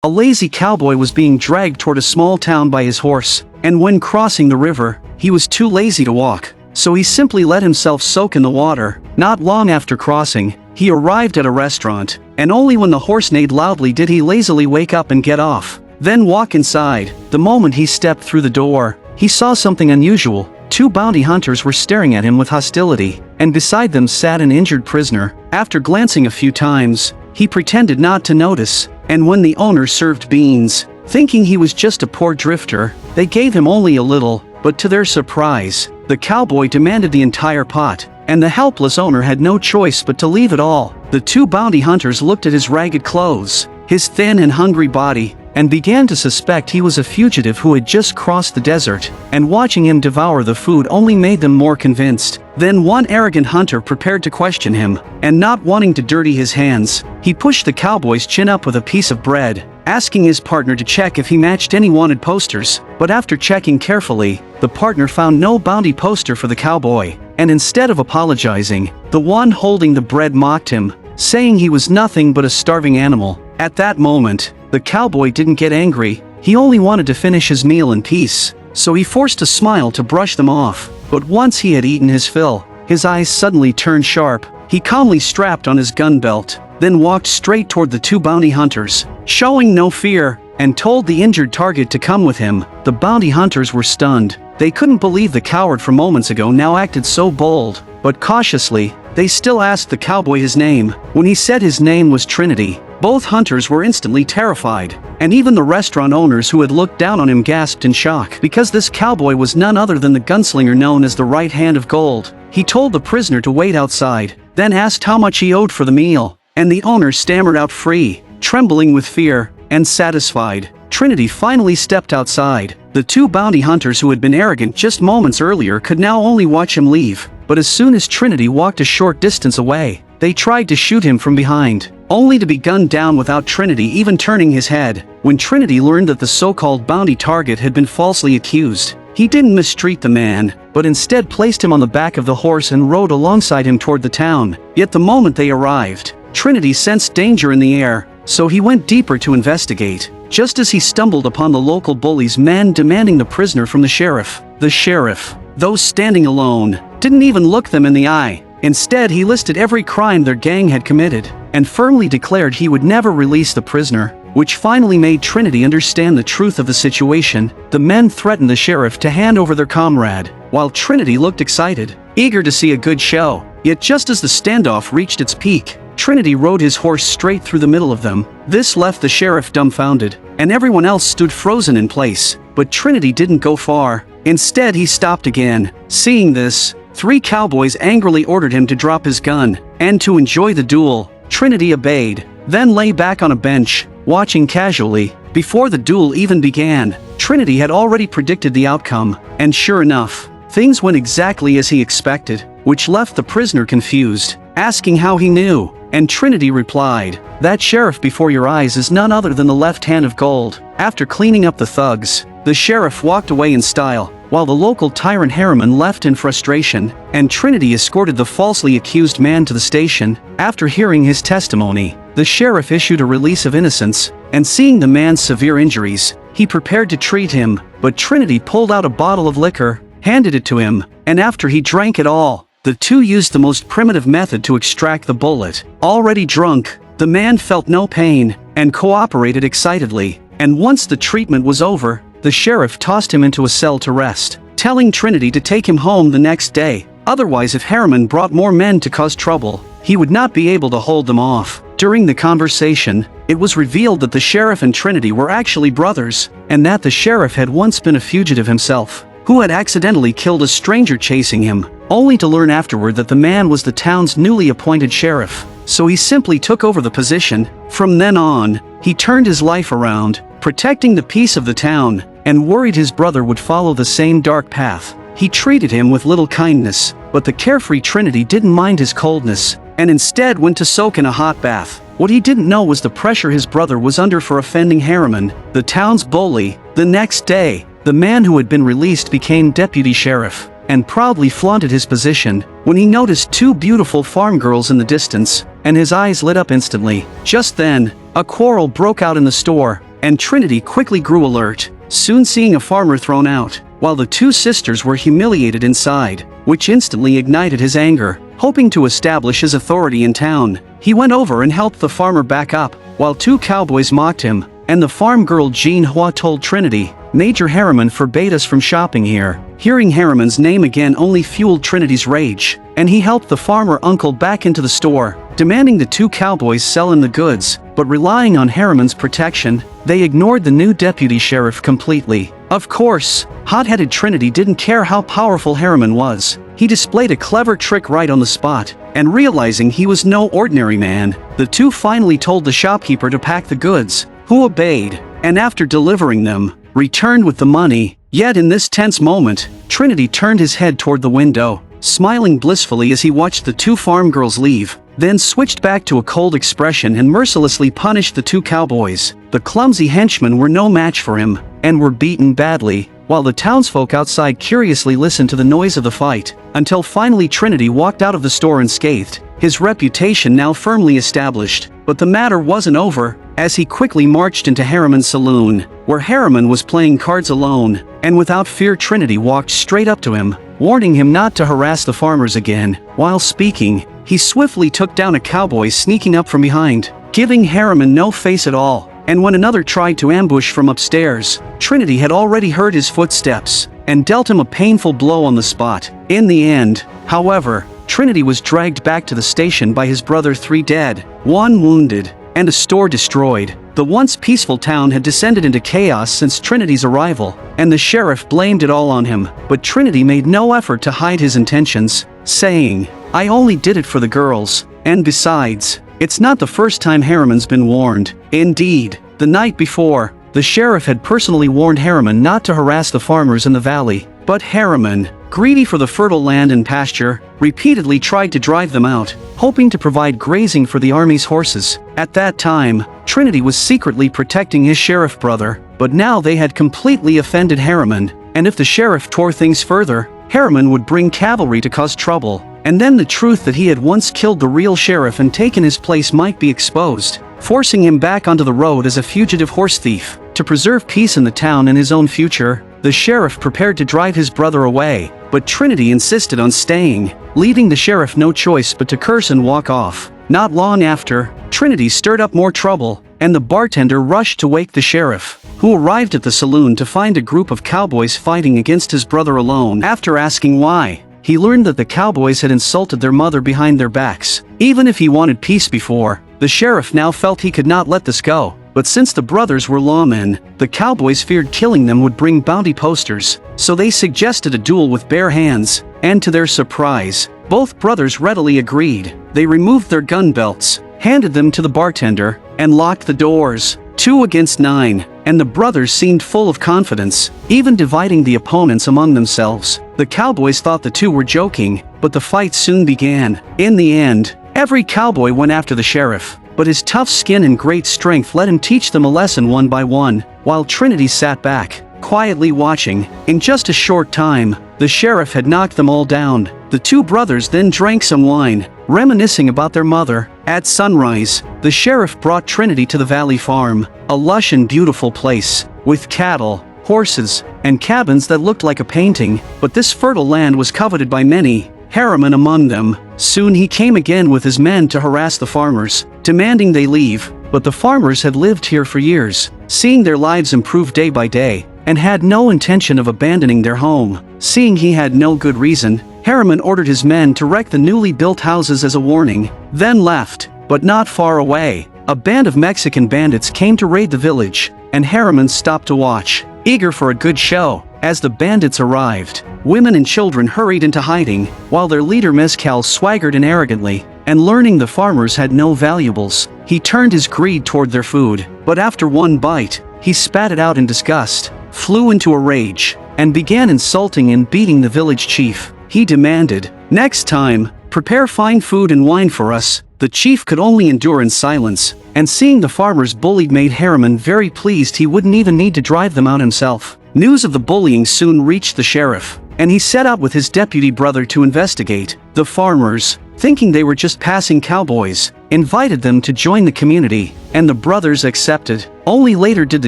A lazy cowboy was being dragged toward a small town by his horse, and when crossing the river, he was too lazy to walk, so he simply let himself soak in the water. Not long after crossing, he arrived at a restaurant, and only when the horse neighed loudly did he lazily wake up and get off, then walk inside. The moment he stepped through the door, he saw something unusual. 2 bounty hunters were staring at him with hostility, and beside them sat an injured prisoner. After glancing a few times, he pretended not to notice, and when the owner served beans, thinking he was just a poor drifter, they gave him only a little, but to their surprise, the cowboy demanded the entire pot, and the helpless owner had no choice but to leave it all. The 2 bounty hunters looked at his ragged clothes, his thin and hungry body, and began to suspect he was a fugitive who had just crossed the desert, and watching him devour the food only made them more convinced. Then one arrogant hunter prepared to question him, and not wanting to dirty his hands, he pushed the cowboy's chin up with a piece of bread, asking his partner to check if he matched any wanted posters. But after checking carefully, the partner found no bounty poster for the cowboy, and instead of apologizing, the one holding the bread mocked him, saying he was nothing but a starving animal. At that moment, the cowboy didn't get angry, he only wanted to finish his meal in peace, so he forced a smile to brush them off. But once he had eaten his fill, his eyes suddenly turned sharp. He calmly strapped on his gun belt, then walked straight toward the 2 bounty hunters, showing no fear, and told the injured target to come with him. The bounty hunters were stunned. They couldn't believe the coward from moments ago now acted so bold, but cautiously, they still asked the cowboy his name. When he said his name was Trinity, both hunters were instantly terrified, and even the restaurant owners who had looked down on him gasped in shock, because this cowboy was none other than the gunslinger known as the Right Hand of Gold. He told the prisoner to wait outside, then asked how much he owed for the meal, and the owner stammered out free, trembling with fear, and satisfied. Trinity finally stepped outside. The 2 bounty hunters who had been arrogant just moments earlier could now only watch him leave, but as soon as Trinity walked a short distance away, they tried to shoot him from behind, only to be gunned down without Trinity even turning his head. When Trinity learned that the so-called bounty target had been falsely accused, he didn't mistreat the man, but instead placed him on the back of the horse and rode alongside him toward the town. Yet the moment they arrived, Trinity sensed danger in the air, so he went deeper to investigate. Just as he stumbled upon the local bully's men demanding the prisoner from the sheriff. The sheriff, though standing alone, didn't even look them in the eye. Instead, he listed every crime their gang had committed, and firmly declared he would never release the prisoner, which finally made Trinity understand the truth of the situation. The men threatened the sheriff to hand over their comrade, while Trinity looked excited, eager to see a good show. Yet just as the standoff reached its peak, Trinity rode his horse straight through the middle of them. This left the sheriff dumbfounded, and everyone else stood frozen in place. But Trinity didn't go far. Instead, he stopped again. Seeing this, 3 cowboys angrily ordered him to drop his gun, and to enjoy the duel. Trinity obeyed, then lay back on a bench, watching casually. Before the duel even began, Trinity had already predicted the outcome, and sure enough, things went exactly as he expected, which left the prisoner confused, asking how he knew. And Trinity replied, "That sheriff before your eyes is none other than the Left Hand of Gold." After cleaning up the thugs, the sheriff walked away in style, while the local tyrant Haramman left in frustration, and Trinity escorted the falsely accused man to the station. After hearing his testimony, the sheriff issued a release of innocence, and seeing the man's severe injuries, he prepared to treat him. But Trinity pulled out a bottle of liquor, handed it to him, and after he drank it all, the 2 used the most primitive method to extract the bullet. Already drunk, the man felt no pain, and cooperated excitedly, and once the treatment was over, the sheriff tossed him into a cell to rest, telling Trinity to take him home the next day. Otherwise, if Haramman brought more men to cause trouble, he would not be able to hold them off. During the conversation, it was revealed that the sheriff and Trinity were actually brothers, and that the sheriff had once been a fugitive himself, who had accidentally killed a stranger chasing him, only to learn afterward that the man was the town's newly appointed sheriff. So he simply took over the position. From then on, he turned his life around, protecting the peace of the town, and worried his brother would follow the same dark path. He treated him with little kindness, but the carefree Trinity didn't mind his coldness, and instead went to soak in a hot bath. What he didn't know was the pressure his brother was under for offending Haramman, the town's bully. The next day, the man who had been released became deputy sheriff, and proudly flaunted his position, when he noticed 2 beautiful farm girls in the distance, and his eyes lit up instantly. Just then, a quarrel broke out in the store. and Trinity quickly grew alert, soon seeing a farmer thrown out, while the two sisters were humiliated inside, which instantly ignited his anger. Hoping to establish his authority in town, he went over and helped the farmer back up, while two cowboys mocked him, and the farm girl Jean Hua told Trinity, "Major Haramman forbade us from shopping here." Hearing Haramman's name again only fueled Trinity's rage, and he helped the farmer uncle back into the store, demanding the two cowboys sell him the goods, but relying on Haramman's protection, they ignored the new deputy sheriff completely. Of course, hot-headed Trinity didn't care how powerful Haramman was. He displayed a clever trick right on the spot, and realizing he was no ordinary man, the two finally told the shopkeeper to pack the goods, who obeyed, and after delivering them, returned with the money. Yet in this tense moment, Trinity turned his head toward the window, smiling blissfully as he watched the two farm girls leave, then switched back to a cold expression and mercilessly punished the two cowboys. The clumsy henchmen were no match for him, and were beaten badly, while the townsfolk outside curiously listened to the noise of the fight, until finally Trinity walked out of the store unscathed, his reputation now firmly established. But the matter wasn't over, as he quickly marched into Haramman's saloon, where Haramman was playing cards alone, and without fear Trinity walked straight up to him, warning him not to harass the farmers again. While speaking, he swiftly took down a cowboy sneaking up from behind, giving Haramman no face at all, and when another tried to ambush from upstairs, Trinity had already heard his footsteps, and dealt him a painful blow on the spot. In the end, however, Trinity was dragged back to the station by his brother, 3 dead, 1 wounded, and a store destroyed. The once peaceful town had descended into chaos since Trinity's arrival, and the sheriff blamed it all on him. But Trinity made no effort to hide his intentions, saying, "I only did it for the girls, and besides, it's not the first time Haramman's been warned." Indeed, the night before, the sheriff had personally warned Haramman not to harass the farmers in the valley, but Haramman, greedy for the fertile land and pasture, repeatedly tried to drive them out, hoping to provide grazing for the army's horses. At that time, Trinity was secretly protecting his sheriff brother, but now they had completely offended Haramman, and if the sheriff tore things further, Haramman would bring cavalry to cause trouble, and then the truth that he had once killed the real sheriff and taken his place might be exposed, forcing him back onto the road as a fugitive horse thief. To preserve peace in the town and his own future, the sheriff prepared to drive his brother away, but Trinity insisted on staying, leaving the sheriff no choice but to curse and walk off. Not long after, Trinity stirred up more trouble, and the bartender rushed to wake the sheriff, who arrived at the saloon to find a group of cowboys fighting against his brother alone. After asking why, he learned that the cowboys had insulted their mother behind their backs. Even if he wanted peace before, the sheriff now felt he could not let this go. But since the brothers were lawmen, the cowboys feared killing them would bring bounty posters, so they suggested a duel with bare hands, and to their surprise, both brothers readily agreed. They removed their gun belts, handed them to the bartender, and locked the doors. 2 against 9, and the brothers seemed full of confidence, even dividing the opponents among themselves. The cowboys thought the two were joking, but the fight soon began. In the end, every cowboy went after the sheriff, but his tough skin and great strength let him teach them a lesson one by one, while Trinity sat back, quietly watching. In just a short time, the sheriff had knocked them all down. The two brothers then drank some wine, reminiscing about their mother. At sunrise, the sheriff brought Trinity to the Valley Farm, a lush and beautiful place, with cattle, horses, and cabins that looked like a painting. But this fertile land was coveted by many, Haramman among them. Soon he came again with his men to harass the farmers, demanding they leave. But the farmers had lived here for years, seeing their lives improve day by day, and had no intention of abandoning their home. Seeing he had no good reason, Haramman ordered his men to wreck the newly built houses as a warning, then left. But not far away, a band of Mexican bandits came to raid the village, and Haramman stopped to watch, eager for a good show. As the bandits arrived, women and children hurried into hiding, while their leader Mezcal swaggered in arrogantly, and learning the farmers had no valuables, he turned his greed toward their food. But after one bite, he spat it out in disgust, flew into a rage, and began insulting and beating the village chief. He demanded, "Next time, prepare fine food and wine for us." The chief could only endure in silence, and seeing the farmers bullied made Haramman very pleased he wouldn't even need to drive them out himself. News of the bullying soon reached the sheriff, and he set out with his deputy brother to investigate. The farmers, thinking they were just passing cowboys, invited them to join the community, and the brothers accepted. Only later did the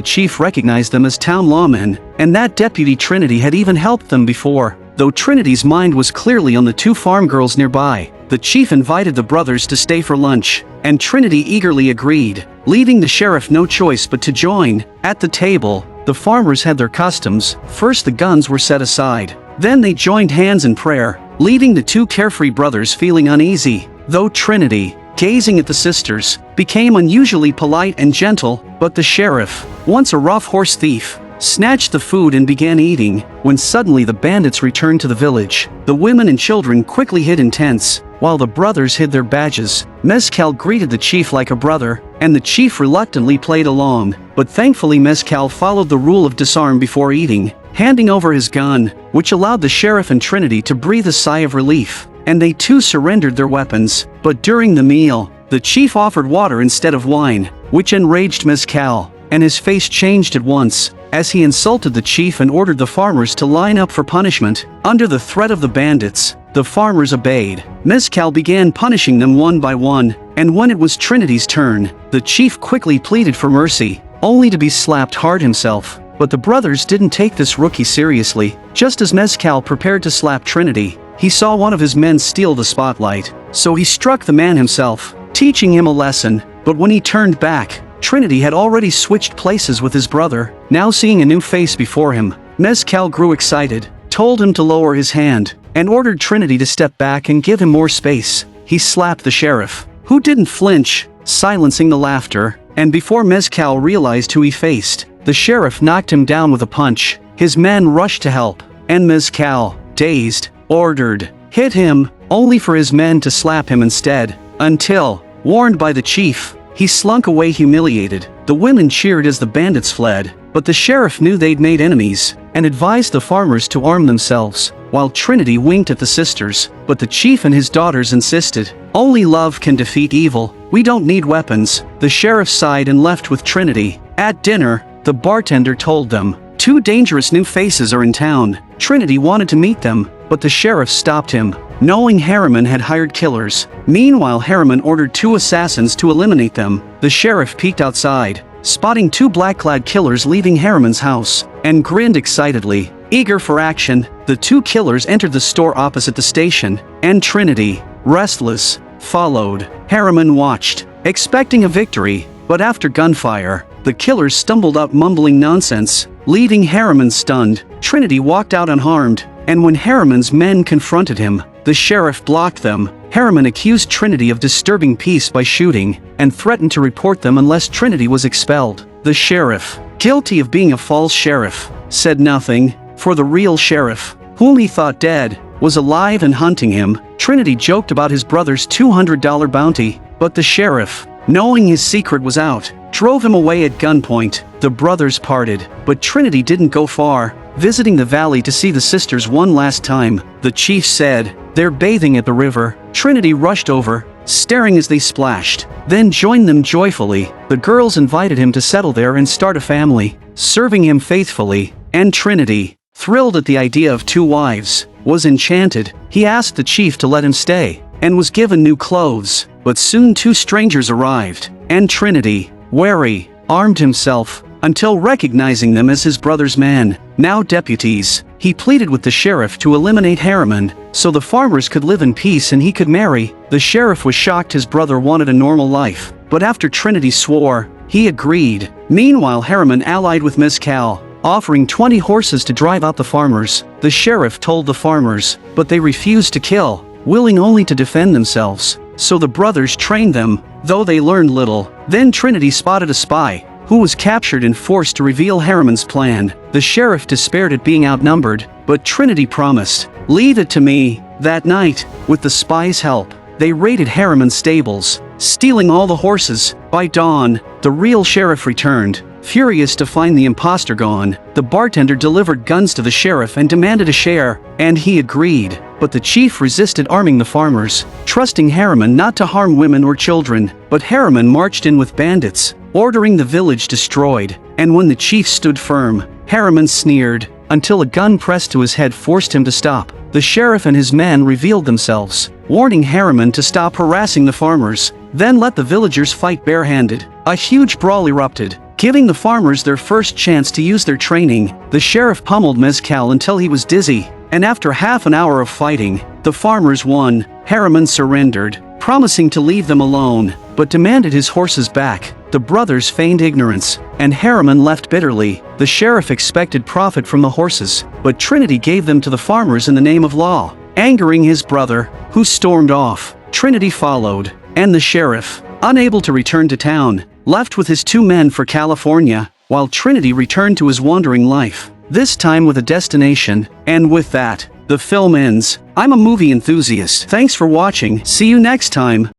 chief recognize them as town lawmen, and that deputy Trinity had even helped them before. Though Trinity's mind was clearly on the two farm girls nearby, the chief invited the brothers to stay for lunch, and Trinity eagerly agreed, leaving the sheriff no choice but to join. At the table, the farmers had their customs. First the guns were set aside. Then they joined hands in prayer, leaving the two carefree brothers feeling uneasy. Though Trinity, gazing at the sisters, became unusually polite and gentle, but the sheriff, once a rough horse thief, snatched the food and began eating, when suddenly the bandits returned to the village. The women and children quickly hid in tents, while the brothers hid their badges. Mezcal greeted the chief like a brother, and the chief reluctantly played along, but thankfully Mezcal followed the rule of disarm before eating, handing over his gun, which allowed the sheriff and Trinity to breathe a sigh of relief, and they too surrendered their weapons. But during the meal, the chief offered water instead of wine, which enraged Mezcal, and his face changed at once, as he insulted the chief and ordered the farmers to line up for punishment. Under the threat of the bandits, the farmers obeyed. Mezcal began punishing them one by one, and when it was Trinity's turn, the chief quickly pleaded for mercy, only to be slapped hard himself. But the brothers didn't take this rookie seriously. Just as Mezcal prepared to slap Trinity, he saw one of his men steal the spotlight, so he struck the man himself, teaching him a lesson. But when he turned back, Trinity had already switched places with his brother. Now seeing a new face before him, Mezcal grew excited, told him to lower his hand, and ordered Trinity to step back and give him more space. He slapped the sheriff, who didn't flinch, silencing the laughter, and before Mezcal realized who he faced, the sheriff knocked him down with a punch. His men rushed to help, and Mezcal, dazed, ordered, "Hit him," only for his men to slap him instead, until, warned by the chief, he slunk away humiliated. The women cheered as the bandits fled, but the sheriff knew they'd made enemies, and advised the farmers to arm themselves, while Trinity winked at the sisters. But the chief and his daughters insisted, "Only love can defeat evil. We don't need weapons." The sheriff sighed and left with Trinity. At dinner, the bartender told them, "Two dangerous new faces are in town." Trinity wanted to meet them, but the sheriff stopped him, knowing Haramman had hired killers. Meanwhile, Haramman ordered two assassins to eliminate them. The sheriff peeked outside, spotting two black-clad killers leaving Haramman's house, and grinned excitedly, eager for action. The two killers entered the store opposite the station, and Trinity, restless, followed. Haramman watched, expecting a victory, but after gunfire, the killers stumbled up mumbling nonsense, leaving Haramman stunned. Trinity walked out unharmed, and when Haramman's men confronted him, the sheriff blocked them. Haramman accused Trinity of disturbing peace by shooting, and threatened to report them unless Trinity was expelled. The sheriff, guilty of being a false sheriff, said nothing, for the real sheriff, whom he thought dead, was alive and hunting him. Trinity joked about his brother's $200 bounty, but the sheriff, knowing his secret was out, drove him away at gunpoint. The brothers parted, but Trinity didn't go far, visiting the valley to see the sisters one last time. The chief said, "They're bathing at the river." Trinity rushed over, staring as they splashed, then joined them joyfully. The girls invited him to settle there and start a family, serving him faithfully, and Trinity, thrilled at the idea of two wives, was enchanted. He asked the chief to let him stay, and was given new clothes. But soon two strangers arrived, and Trinity, wary, armed himself, until recognizing them as his brother's men, now deputies. He pleaded with the sheriff to eliminate Haramman, so the farmers could live in peace and he could marry. The sheriff was shocked his brother wanted a normal life, but after Trinity swore, he agreed. Meanwhile, Haramman allied with Mezcal, offering 20 horses to drive out the farmers. The sheriff told the farmers, but they refused to kill, willing only to defend themselves. So the brothers trained them, though they learned little. Then Trinity spotted a spy, who was captured and forced to reveal Haramman's plan. The sheriff despaired at being outnumbered, but Trinity promised, "Leave it to me." That night, with the spy's help, they raided Haramman's stables, stealing all the horses. By dawn, the real sheriff returned, furious to find the imposter gone. The bartender delivered guns to the sheriff and demanded a share, and he agreed. But the chief resisted arming the farmers, trusting Haramman not to harm women or children. But Haramman marched in with bandits, ordering the village destroyed. And when the chief stood firm, Haramman sneered, until a gun pressed to his head forced him to stop. The sheriff and his men revealed themselves, warning Haramman to stop harassing the farmers, then let the villagers fight barehanded. A huge brawl erupted, giving the farmers their first chance to use their training. The sheriff pummeled Mezcal until he was dizzy, and after half an hour of fighting, the farmers won. Haramman surrendered, promising to leave them alone, but demanded his horses back. The brothers feigned ignorance, and Haramman left bitterly. The sheriff expected profit from the horses, but Trinity gave them to the farmers in the name of law, angering his brother, who stormed off. Trinity followed, and the sheriff, unable to return to town, left with his 2 men for California, while Trinity returned to his wandering life, this time with a destination. And with that, the film ends. I'm a movie enthusiast. Thanks for watching. See you next time.